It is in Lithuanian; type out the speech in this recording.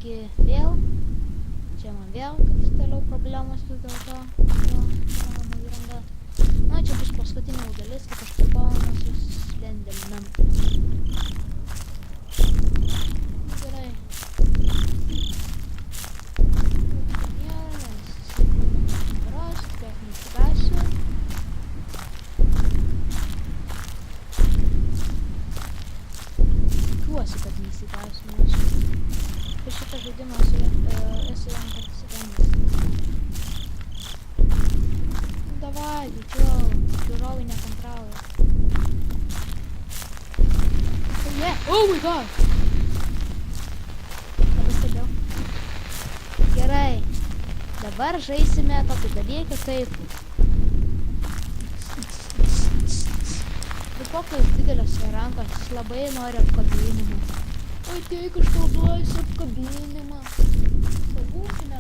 Taigi vėl, čia man vėl kaip toliau problemos dėl to, mano įranga. Na, čia bus paskutinė dalis, kaip aš pripaunuosiu Slenderman. Gerai. Tikiuosi, kad neįsigausiu, nes per šitą žaidimą esu jam pasisekęs. Davai, žiūrovai nekantrauja. Oh my god! Nepastebėjau. Gerai. Dabar žaisime tokį dalyką kaip... Tai kokios didelės rankos, jis labai nori apkabinimą. Ateik iš to duosiu apkabinimą. Pabūkime